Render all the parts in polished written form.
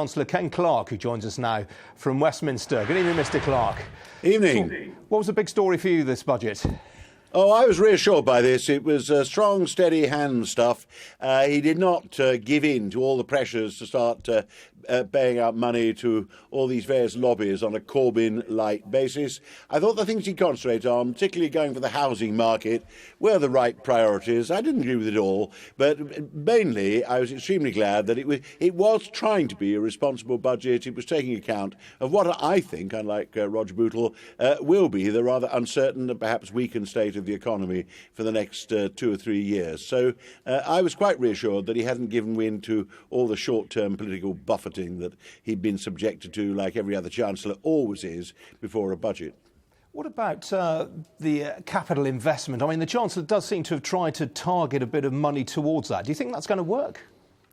Chancellor Ken Clarke, who joins us now from Westminster. Good evening, Mr. Clarke. Evening. What was the big story for you this budget? Oh, I was reassured by this. It was strong, steady hand stuff. He did not give in to all the pressures to start paying out money to all these various lobbies on a Corbyn-light basis. I thought the things he concentrated on, particularly going for the housing market, were the right priorities. I didn't agree with it all, but mainly I was extremely glad that it was trying to be a responsible budget. It was taking account of what I think, unlike Roger Bootle, will be the rather uncertain and perhaps weakened state of the economy for the next 2 or 3 years. So I was quite reassured that he hadn't given in to all the short-term political buffeting that he'd been subjected to, like every other Chancellor always is, before a budget. What about the capital investment? I mean, the Chancellor does seem to have tried to target a bit of money towards that. Do you think that's going to work?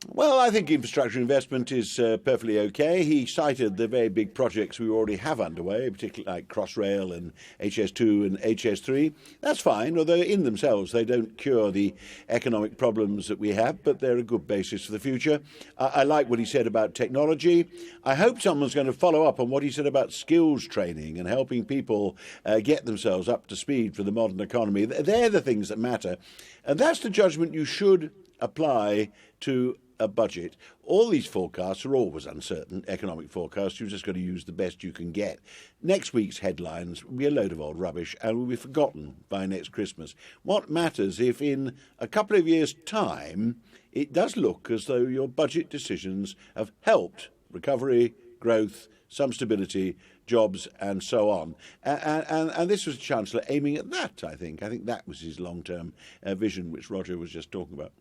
Well, I think infrastructure investment is perfectly okay. He cited the very big projects we already have underway, particularly like Crossrail and HS2 and HS3. That's fine, although in themselves they don't cure the economic problems that we have, but they're a good basis for the future. I like what he said about technology. I hope someone's going to follow up on what he said about skills training and helping people get themselves up to speed for the modern economy. They're the things that matter. And that's the judgment you should apply to a budget. All these forecasts are always uncertain, economic forecasts. You've just got to use the best you can get. Next week's headlines will be a load of old rubbish and will be forgotten by next Christmas. What matters if in a couple of years' time it does look as though your budget decisions have helped recovery, growth, some stability, jobs and so on. And this was the Chancellor aiming at that, I think. I think that was his long-term vision, which Roger was just talking about.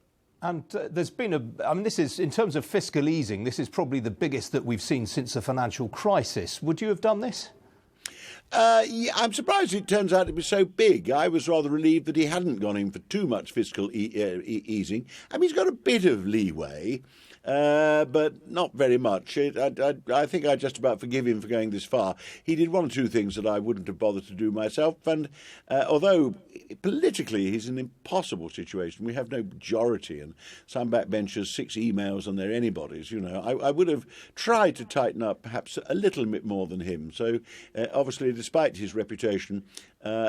And there's been this is, in terms of fiscal easing, this is probably the biggest that we've seen since the financial crisis. Would you have done this? Yeah, I'm surprised it turns out it was so big. I was rather relieved that he hadn't gone in for too much fiscal easing. I mean, he's got a bit of leeway, but not very much. I think I just about forgive him for going this far. He did one or two things that I wouldn't have bothered to do myself, and although politically he's in an impossible situation, we have no majority, and some backbenchers, 6 emails and they're anybody's, you know. I would have tried to tighten up perhaps a little bit more than him. So obviously, despite his reputation,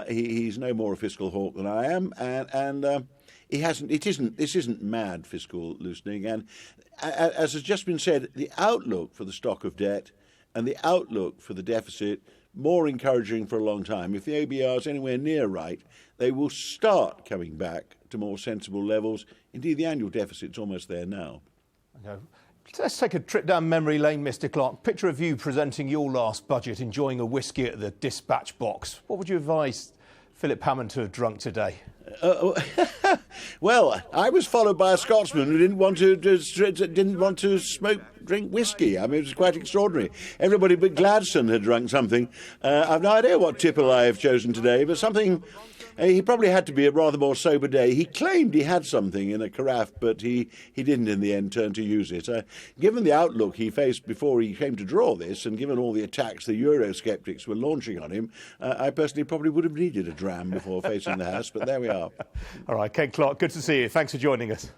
he's no more a fiscal hawk than I am, and he hasn't. This isn't mad fiscal loosening, and as has just been said, the outlook for the stock of debt and the outlook for the deficit more encouraging for a long time. If the OBR is anywhere near right, they will start coming back to more sensible levels. Indeed, the annual deficit's almost there now. Okay. Let's take a trip down memory lane, Mr. Clarke. Picture of you presenting your last budget, enjoying a whiskey at the dispatch box. What would you advise Philip Hammond to have drunk today? Well, I was followed by a Scotsman who didn't want to drink whiskey. I mean, it was quite extraordinary. Everybody but Gladstone had drunk something. I've no idea what tipple I have chosen today, but something. He probably had to be a rather more sober day. He claimed he had something in a carafe, but he didn't in the end turn to use it. Given the outlook he faced before he came to draw this, and given all the attacks the Eurosceptics were launching on him, I personally probably would have needed a dram before facing the House, but there we are. All right, Ken Clarke, good to see you. Thanks for joining us.